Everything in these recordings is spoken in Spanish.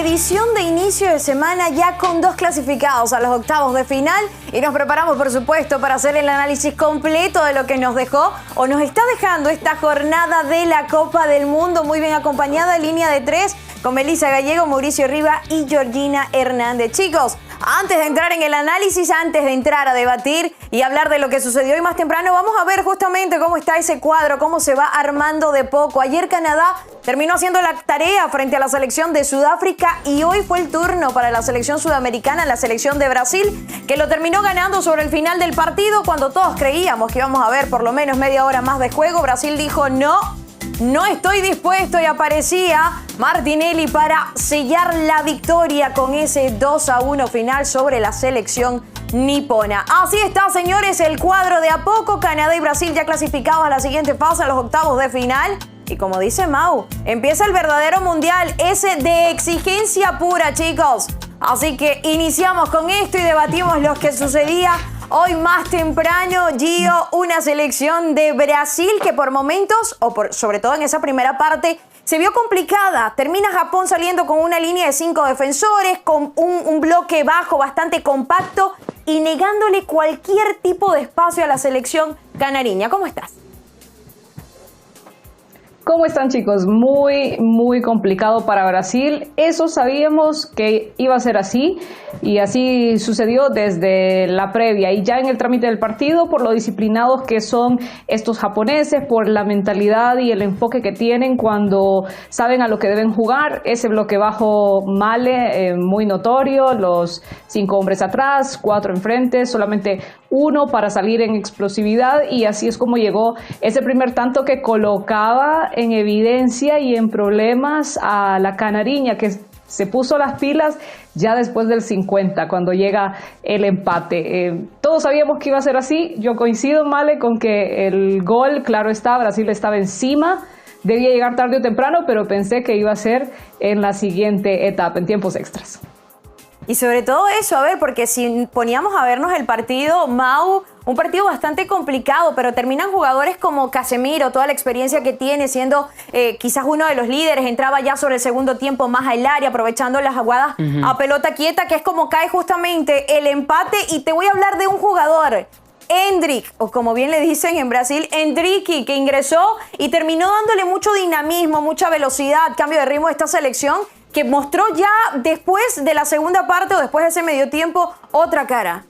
edición de inicio de semana ya con 2 clasificados a los octavos de final y nos preparamos, por supuesto, para hacer el análisis completo de lo que nos dejó o nos está dejando esta jornada de la Copa del Mundo, muy bien acompañada en línea de 3 con Melissa Gallego, Mauricio Riva y Georgina Hernández. Chicos, antes de entrar en el análisis, antes de entrar a debatir y hablar de lo que sucedió hoy más temprano, vamos a ver justamente cómo está ese cuadro, cómo se va armando de poco. Ayer Canadá terminó haciendo la tarea frente a la selección de Sudáfrica y hoy fue el turno para la selección sudamericana, la selección de Brasil, que lo terminó ganando sobre el final del partido cuando todos creíamos que íbamos a ver por lo menos media hora más de juego. Brasil dijo no estoy dispuesto y aparecía Martinelli para sellar la victoria con ese 2-1 final sobre la selección nipona. Así está, señores, el cuadro de a poco. Canadá y Brasil ya clasificados a la siguiente fase, a los octavos de final. Y como dice Mau, empieza el verdadero mundial, ese de exigencia pura, chicos. Así que iniciamos con esto y debatimos lo que sucedía hoy más temprano. Gio, una selección de Brasil que por momentos, sobre todo en esa primera parte, se vio complicada. Termina Japón saliendo con una línea de 5 defensores, con un bloque bajo bastante compacto y negándole cualquier tipo de espacio a la selección canariña. ¿Cómo estás? ¿Cómo están, chicos? Muy complicado para Brasil. Eso sabíamos que iba a ser así y así sucedió desde la previa y ya en el trámite del partido, por lo disciplinados que son estos japoneses, por la mentalidad y el enfoque que tienen cuando saben a lo que deben jugar. Ese bloque bajo Male, muy notorio, los 5 hombres atrás, 4 enfrente, solamente 1 para salir en explosividad y así es como llegó ese primer tanto que colocaba en evidencia y en problemas a la canariña, que se puso las pilas ya después del 50, cuando llega el empate. Todos sabíamos que iba a ser así. Yo coincido, Male, con que el gol, claro está, Brasil estaba encima, debía llegar tarde o temprano, pero pensé que iba a ser en la siguiente etapa, en tiempos extras. Y sobre todo eso, a ver, porque si poníamos a vernos el partido, Mau, un partido bastante complicado, pero terminan jugadores como Casemiro, toda la experiencia que tiene, siendo quizás uno de los líderes, entraba ya sobre el segundo tiempo más al área, aprovechando las jugadas a pelota quieta, que es como cae justamente el empate. Y te voy a hablar de un jugador, Endrick, o como bien le dicen en Brasil, Endricky, que ingresó y terminó dándole mucho dinamismo, mucha velocidad, cambio de ritmo a esta selección, que mostró ya después de la segunda parte o después de ese medio tiempo otra cara.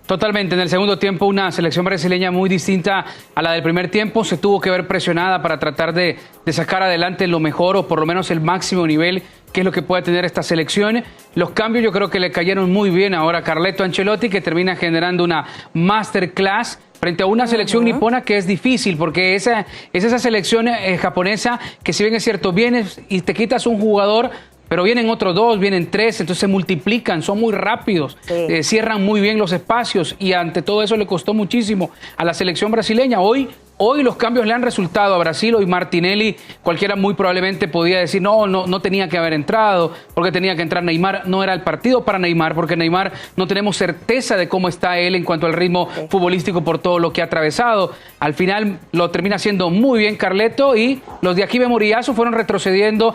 Totalmente, en el segundo tiempo una selección brasileña muy distinta a la del primer tiempo. Se tuvo que ver presionada para tratar de sacar adelante lo mejor o por lo menos el máximo nivel que es lo que puede tener esta selección. Los cambios yo creo que le cayeron muy bien ahora a Carleto Ancelotti, que termina generando una masterclass frente a una selección nipona que es difícil, porque es esa selección japonesa que, si bien es cierto, vienes y te quitas un jugador, pero vienen otros 2, vienen 3, entonces se multiplican, son muy rápidos, cierran muy bien los espacios y ante todo eso le costó muchísimo a la selección brasileña. Hoy los cambios le han resultado a Brasil. Hoy Martinelli, cualquiera muy probablemente podía decir no tenía que haber entrado, porque tenía que entrar Neymar. No era el partido para Neymar, porque Neymar no tenemos certeza de cómo está él en cuanto al ritmo futbolístico por todo lo que ha atravesado. Al final lo termina haciendo muy bien Carleto y los de Aquibe Moriyasu fueron retrocediendo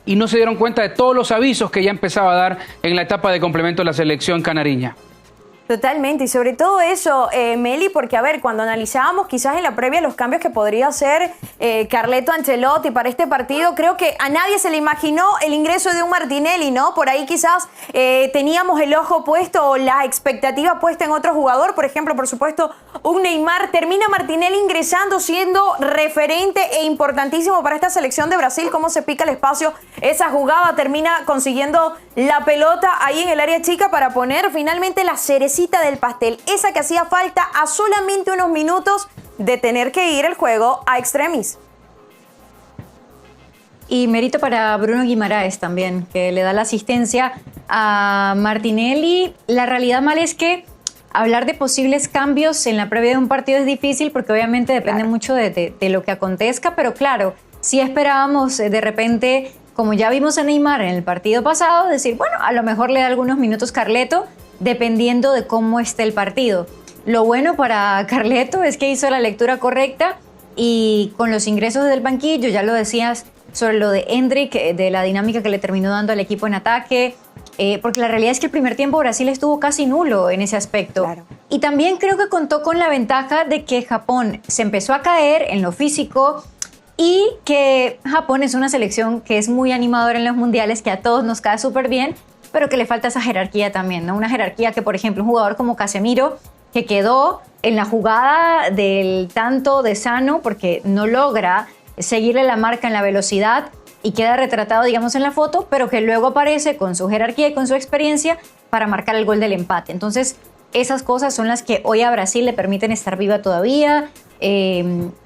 y no se dieron cuenta de todos los avisos que ya empezaba a dar en la etapa de complemento de la selección canariña. Totalmente, y sobre todo eso, Meli, porque a ver, cuando analizábamos quizás en la previa los cambios que podría hacer Carleto Ancelotti para este partido, creo que a nadie se le imaginó el ingreso de un Martinelli, ¿no? Por ahí quizás teníamos el ojo puesto o la expectativa puesta en otro jugador, por ejemplo, por supuesto, un Neymar. Termina Martinelli ingresando, siendo referente e importantísimo para esta selección de Brasil. Cómo se pica el espacio, esa jugada, termina consiguiendo la pelota ahí en el área chica para poner finalmente la cerecita del pastel, esa que hacía falta a solamente unos minutos de tener que ir el juego a extremis. Y mérito para Bruno Guimaraes también, que le da la asistencia a Martinelli. La realidad, Mal, es que hablar de posibles cambios en la previa de un partido es difícil porque obviamente depende mucho de lo que acontezca, pero claro, sí esperábamos de repente, como ya vimos a Neymar en el partido pasado, decir, bueno, a lo mejor le da algunos minutos Carleto, dependiendo de cómo esté el partido. Lo bueno para Carleto es que hizo la lectura correcta y con los ingresos del banquillo, ya lo decías, sobre lo de Endrick, de la dinámica que le terminó dando al equipo en ataque, porque la realidad es que el primer tiempo Brasil estuvo casi nulo en ese aspecto. Claro. Y también creo que contó con la ventaja de que Japón se empezó a caer en lo físico y que Japón es una selección que es muy animadora en los mundiales, que a todos nos cae súper bien, pero que le falta esa jerarquía también, ¿no? Una jerarquía que, por ejemplo, un jugador como Casemiro, que quedó en la jugada del tanto de Sano porque no logra seguirle la marca en la velocidad y queda retratado, digamos, en la foto, pero que luego aparece con su jerarquía y con su experiencia para marcar el gol del empate. Entonces, esas cosas son las que hoy a Brasil le permiten estar viva todavía,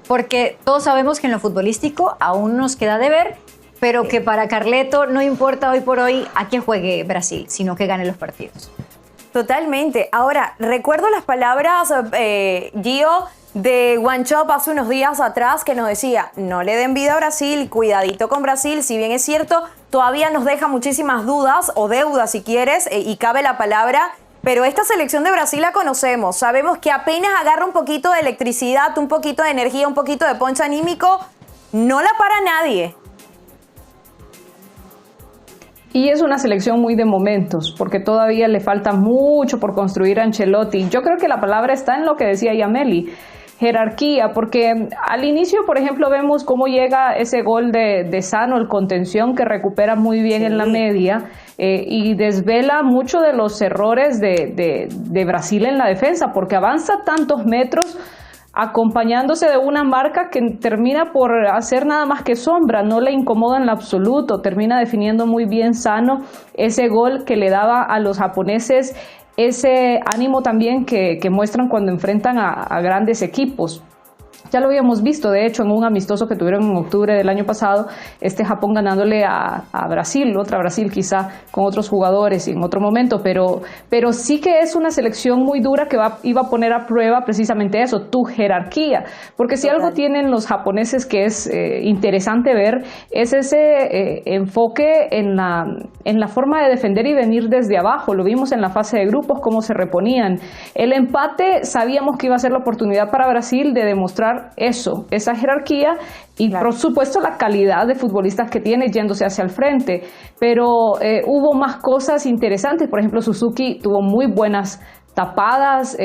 porque todos sabemos que en lo futbolístico aún nos queda de ver, pero que para Carleto no importa hoy por hoy a qué juegue Brasil, sino que gane los partidos. Totalmente. Ahora, recuerdo las palabras, Gio, de Wanchope hace unos días atrás, que nos decía, no le den vida a Brasil, cuidadito con Brasil, si bien es cierto, todavía nos deja muchísimas dudas, o deudas si quieres, y cabe la palabra, pero esta selección de Brasil la conocemos, sabemos que apenas agarra un poquito de electricidad, un poquito de energía, un poquito de ponche anímico, no la para nadie. Y es una selección muy de momentos, porque todavía le falta mucho por construir a Ancelotti. Yo creo que la palabra está en lo que decía Yameli, jerarquía, porque al inicio, por ejemplo, vemos cómo llega ese gol de Sano, el contención, que recupera muy bien en la media, y desvela mucho de los errores de Brasil en la defensa, porque avanza tantos metros acompañándose de una marca que termina por hacer nada más que sombra, no le incomoda en lo absoluto, termina definiendo muy bien Sano ese gol que le daba a los japoneses ese ánimo también que muestran cuando enfrentan a grandes equipos. Ya lo habíamos visto, de hecho, en un amistoso que tuvieron en octubre del año pasado, Japón ganándole a Brasil, otra Brasil quizá con otros jugadores y en otro momento, pero sí que es una selección muy dura que iba a poner a prueba precisamente eso, tu jerarquía, porque si algo tienen los japoneses que es interesante ver, es ese enfoque en la forma de defender y venir desde abajo. Lo vimos en la fase de grupos, cómo se reponían. El empate sabíamos que iba a ser la oportunidad para Brasil de demostrar esa jerarquía y por supuesto la calidad de futbolistas que tiene yéndose hacia el frente, pero hubo más cosas interesantes. Por ejemplo, Suzuki tuvo muy buenas tapadas,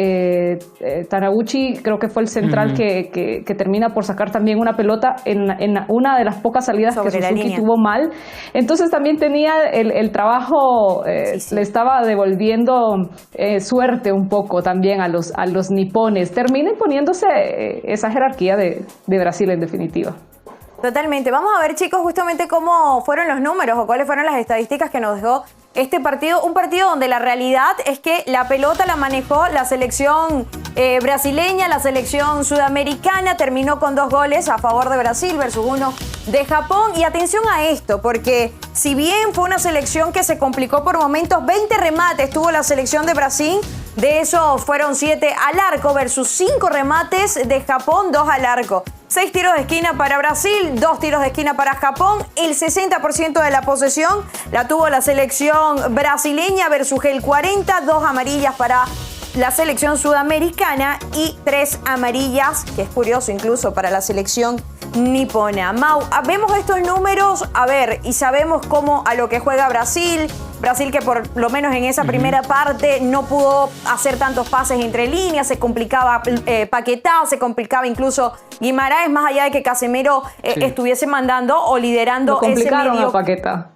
Taniguchi creo que fue el central que termina por sacar también una pelota en una de las pocas salidas sobre que Suzuki tuvo mal. Entonces también tenía el trabajo, le estaba devolviendo suerte un poco también a los nipones. Termina imponiéndose esa jerarquía de Brasil en definitiva. Totalmente. Vamos a ver, chicos, justamente cómo fueron los números o cuáles fueron las estadísticas que nos dejó este partido. Un partido donde la realidad es que la pelota la manejó la selección brasileña, la selección sudamericana. Terminó con 2 goles a favor de Brasil versus 1 de Japón. Y atención a esto, porque si bien fue una selección que se complicó por momentos, 20 remates tuvo la selección de Brasil. De esos fueron 7 al arco versus 5 remates de Japón, 2 al arco. 6 tiros de esquina para Brasil, 2 tiros de esquina para Japón. El 60% de la posesión la tuvo la selección brasileña versus el 40%, 2 amarillas para la selección sudamericana y 3 amarillas, que es curioso incluso para la selección nipona. Mau, vemos estos números, a ver, y sabemos cómo a lo que juega Brasil que por lo menos en esa primera parte no pudo hacer tantos pases entre líneas, se complicaba Paquetá, se complicaba incluso Guimaraes, más allá de que Casemiro estuviese mandando o liderando ese medio. A Paquetá.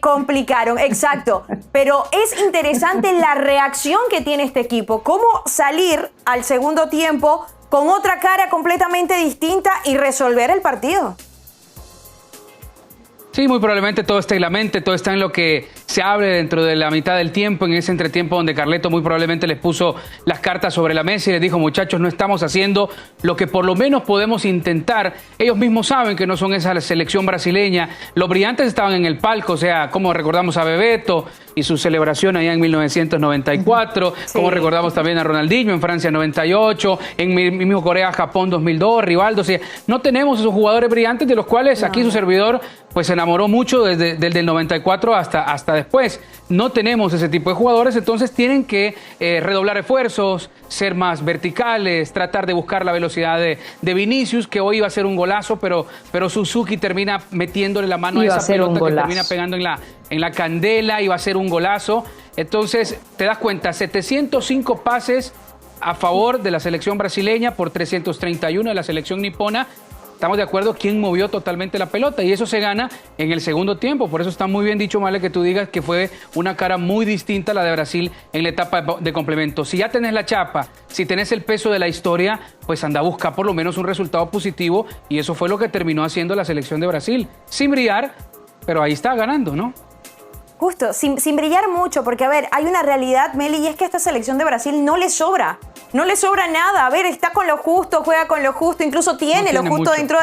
Complicaron, exacto. Pero es interesante la reacción que tiene este equipo, cómo salir al segundo tiempo con otra cara completamente distinta y resolver el partido. Sí, muy probablemente todo está en la mente, todo está en lo que se hable dentro de la mitad del tiempo, en ese entretiempo donde Carleto muy probablemente les puso las cartas sobre la mesa y les dijo, muchachos, no estamos haciendo lo que por lo menos podemos intentar. Ellos mismos saben que no son esa selección brasileña. Los brillantes estaban en el palco, o sea, como recordamos a Bebeto y su celebración allá en 1994, como recordamos también a Ronaldinho en Francia 98, en mismo Corea-Japón 2002, Rivaldo. O sea, no tenemos esos jugadores brillantes de los cuales aquí su servidor pues se enamoró mucho desde el 94 hasta después después. No tenemos ese tipo de jugadores, entonces tienen que redoblar esfuerzos, ser más verticales, tratar de buscar la velocidad de Vinicius, que hoy iba a ser un golazo, pero Suzuki termina metiéndole la mano a esa pelota que termina pegando en la candela, iba a ser un golazo. Entonces, te das cuenta, 705 pases a favor de la selección brasileña por 331 de la selección nipona. Estamos de acuerdo quién movió totalmente la pelota y eso se gana en el segundo tiempo. Por eso está muy bien dicho, Male, que tú digas que fue una cara muy distinta a la de Brasil en la etapa de complemento. Si ya tenés la chapa, si tenés el peso de la historia, pues anda a buscar por lo menos un resultado positivo y eso fue lo que terminó haciendo la selección de Brasil. Sin brillar, pero ahí está ganando, ¿no? Justo, sin brillar mucho, porque a ver, hay una realidad, Meli, y es que a esta selección de Brasil no le sobra. No le sobra nada. A ver, está con lo justo, juega con lo justo, incluso tiene lo justo mucho dentro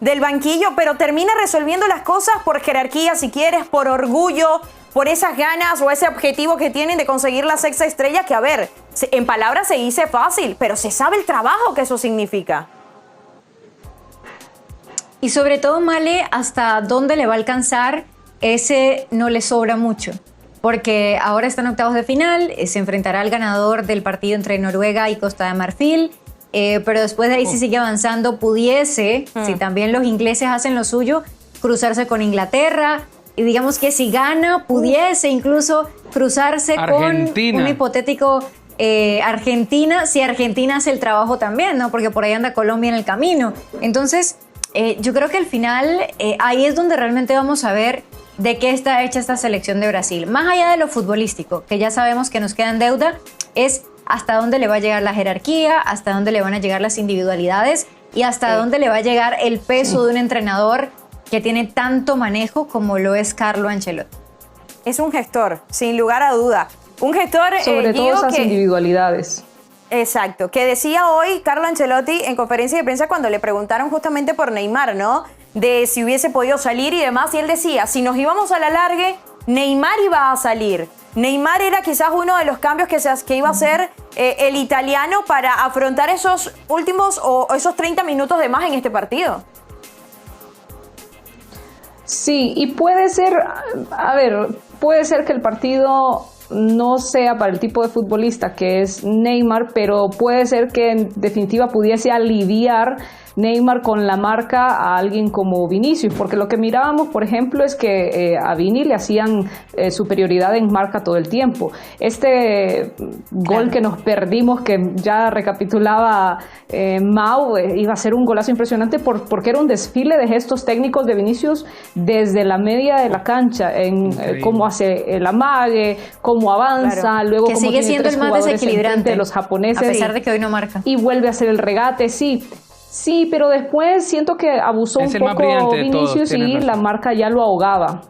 del banquillo, pero termina resolviendo las cosas por jerarquía, si quieres, por orgullo, por esas ganas o ese objetivo que tienen de conseguir la sexta estrella, que a ver, en palabras se dice fácil, pero se sabe el trabajo que eso significa. Y sobre todo, Male, hasta dónde le va a alcanzar, ese no le sobra mucho. Porque ahora está en octavos de final, se enfrentará al ganador del partido entre Noruega y Costa de Marfil, pero después de ahí si sigue avanzando pudiese, si también los ingleses hacen lo suyo, cruzarse con Inglaterra, y digamos que si gana pudiese incluso cruzarse Argentina, con un hipotético Argentina, si Argentina hace el trabajo también, ¿no? Porque por ahí anda Colombia en el camino. Entonces, yo creo que al final ahí es donde realmente vamos a ver de qué está hecha esta selección de Brasil. Más allá de lo futbolístico, que ya sabemos que nos queda en deuda, es hasta dónde le va a llegar la jerarquía, hasta dónde le van a llegar las individualidades y hasta dónde le va a llegar el peso de un entrenador que tiene tanto manejo como lo es Carlo Ancelotti. Es un gestor, sin lugar a duda. Un gestor, sobre todo esas individualidades. Exacto, que decía hoy Carlo Ancelotti en conferencia de prensa cuando le preguntaron justamente por Neymar, ¿no? De si hubiese podido salir y demás, y él decía, si nos íbamos a la largue, Neymar iba a salir. Neymar era quizás uno de los cambios que iba a hacer el italiano para afrontar esos últimos o esos 30 minutos de más en este partido. Sí, y puede ser, a ver, puede ser que el partido no sea para el tipo de futbolista que es Neymar, pero puede ser que en definitiva pudiese aliviar Neymar con la marca a alguien como Vinicius, porque lo que mirábamos, por ejemplo, es que a Vini le hacían superioridad en marca todo el tiempo. Este gol que nos perdimos, que ya recapitulaba Mau, iba a ser un golazo impresionante porque era un desfile de gestos técnicos de Vinicius desde la media de la cancha, en cómo hace el amague, cómo avanza, luego que cómo sigue tiene siendo tres el más desequilibrante de los japoneses, a pesar de que hoy no marca, y vuelve a hacer el regate, Sí, pero después siento que abusó un poco Vinicius y la marca ya lo ahogaba.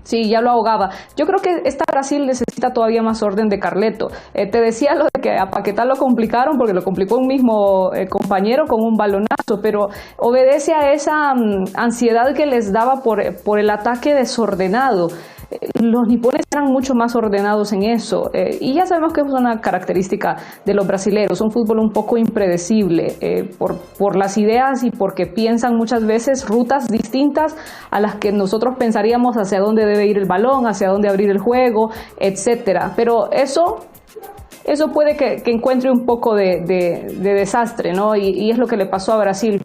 Sí, ya lo ahogaba. Yo creo que esta Brasil necesita todavía más orden de Carleto. Te decía lo de que a Paquetá lo complicaron porque lo complicó un mismo compañero con un balonazo, pero obedece a esa ansiedad que les daba por el ataque desordenado. Los nipones eran mucho más ordenados en eso y ya sabemos que es una característica de los brasileños, un fútbol un poco impredecible por las ideas y porque piensan muchas veces rutas distintas a las que nosotros pensaríamos hacia dónde debe ir el balón, hacia dónde abrir el juego, etcétera. Pero eso puede que encuentre un poco de desastre, ¿no? Y es lo que le pasó a Brasil.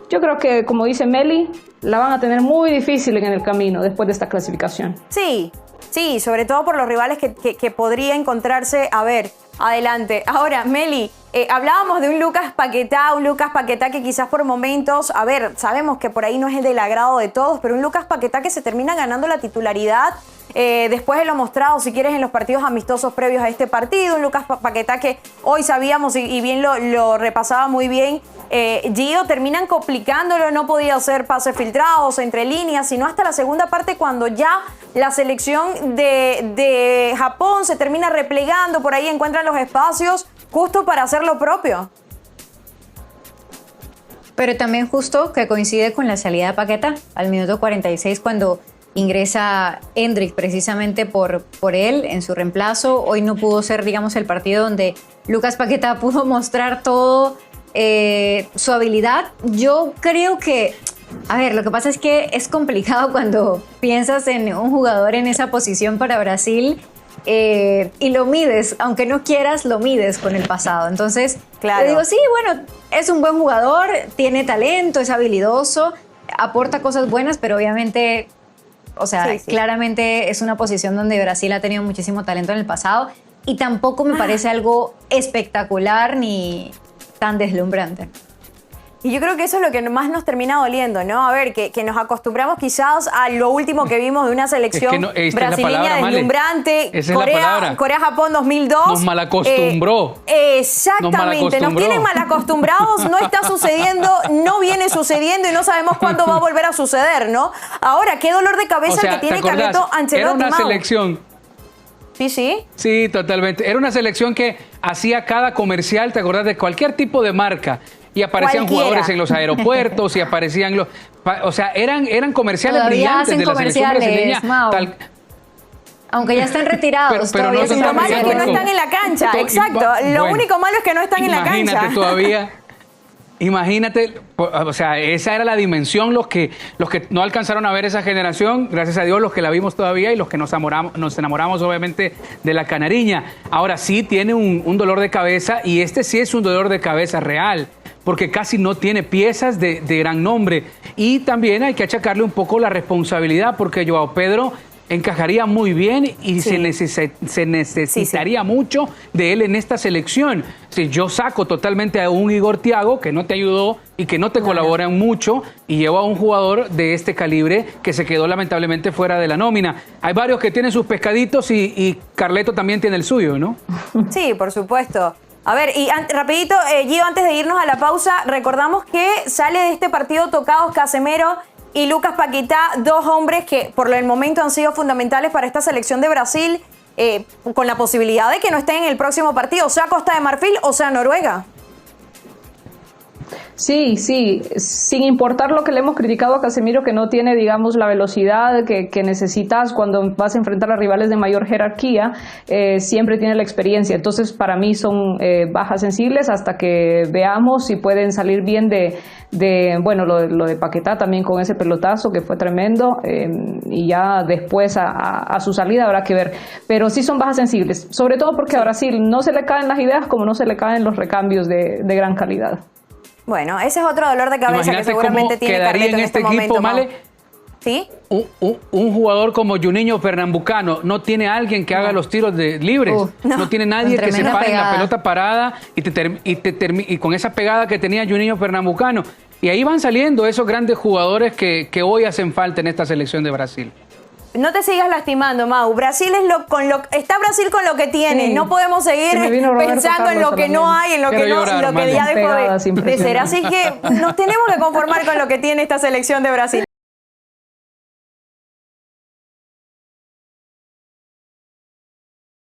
Yo creo que, como dice Meli, la van a tener muy difícil en el camino después de esta clasificación. Sí, sobre todo por los rivales que podría encontrarse. A ver, adelante. Ahora, Meli, hablábamos de un Lucas Paquetá que quizás por momentos, a ver, sabemos que por ahí no es el del agrado de todos, pero un Lucas Paquetá que se termina ganando la titularidad después de lo mostrado, si quieres, en los partidos amistosos previos a este partido. Un Lucas Paquetá que hoy sabíamos y bien lo repasaba muy bien Gio, terminan complicándolo, no podía hacer pases filtrados entre líneas, sino hasta la segunda parte cuando ya la selección de Japón se termina replegando, por ahí encuentran los espacios justo para hacer lo propio. Pero también justo que coincide con la salida de Paquetá al minuto 46 cuando ingresa Endrick precisamente por él en su reemplazo. Hoy no pudo ser, digamos, el partido donde Lucas Paquetá pudo mostrar todo su habilidad. Yo creo que A ver, lo que pasa es que es complicado cuando piensas en un jugador en esa posición para Brasil y lo mides, aunque no quieras, lo mides con el pasado. Entonces, claro, te digo, sí, bueno, es un buen jugador, tiene talento, es habilidoso, aporta cosas buenas, pero obviamente, o sea, sí, sí, claramente es una posición donde Brasil ha tenido muchísimo talento en el pasado y tampoco me parece algo espectacular ni tan deslumbrante. Y yo creo que eso es lo que más nos termina doliendo, ¿no? A ver, que nos acostumbramos quizás a lo último que vimos de una selección brasileña deslumbrante. Corea-Japón 2002. Nos malacostumbró. Exactamente, nos tienen malacostumbrados, no está sucediendo, no viene sucediendo y no sabemos cuándo va a volver a suceder, ¿no? Ahora, qué dolor de cabeza el que tiene Carleto Ancelotti. Era una selección. Sí, sí. Sí, totalmente. Era una selección que hacía cada comercial, ¿te acordás? De cualquier tipo de marca. Y aparecían jugadores en los aeropuertos y aparecían los... O sea, eran comerciales brillantes de la selección brasileña. Aunque ya están retirados. pero todavía lo malo es que no están en la cancha, exacto. Lo único malo es que no están en la cancha. Imagínate todavía... Imagínate, o sea, esa era la dimensión, los que no alcanzaron a ver esa generación, gracias a Dios, los que la vimos todavía y los que nos enamoramos obviamente de la canariña. Ahora sí tiene un dolor de cabeza y este sí es un dolor de cabeza real, porque casi no tiene piezas de gran nombre. Y también hay que achacarle un poco la responsabilidad, porque Joao Pedro encajaría muy bien y se necesitaría mucho de él en esta selección. Si yo saco totalmente a un Igor Thiago que no te ayudó y que no te colabora mucho y llevo a un jugador de este calibre que se quedó lamentablemente fuera de la nómina. Hay varios que tienen sus pescaditos y Carleto también tiene el suyo, ¿no? Sí, por supuesto. A ver, y rapidito, Gio, antes de irnos a la pausa, recordamos que sale de este partido tocados Casemiro y Lucas Paquetá, dos hombres que por el momento han sido fundamentales para esta selección de Brasil, con la posibilidad de que no estén en el próximo partido, sea Costa de Marfil o sea Noruega. Sí, sin importar lo que le hemos criticado a Casemiro, que no tiene, digamos, la velocidad que necesitas cuando vas a enfrentar a rivales de mayor jerarquía, siempre tiene la experiencia. Entonces, para mí son bajas sensibles hasta que veamos si pueden salir bien bueno, lo de Paquetá también con ese pelotazo que fue tremendo, y ya después a su salida habrá que ver. Pero sí son bajas sensibles, sobre todo porque a Brasil no se le caen las ideas como no se le caen los recambios de gran calidad. Bueno, ese es otro dolor de cabeza que seguramente tiene Carleto en este momento. Male, ¿sí? Un jugador como Juninho Pernambucano no tiene alguien que haga los tiros libres. No tiene nadie que se pare en la pelota parada y con esa pegada que tenía Juninho Pernambucano. Y ahí van saliendo esos grandes jugadores que hoy hacen falta en esta selección de Brasil. No te sigas lastimando, Mau. Brasil está Brasil con lo que tiene. Sí. No podemos seguir pensando en lo que no hay, en lo que ya dejó de ser. Así que nos tenemos que conformar con lo que tiene esta selección de Brasil.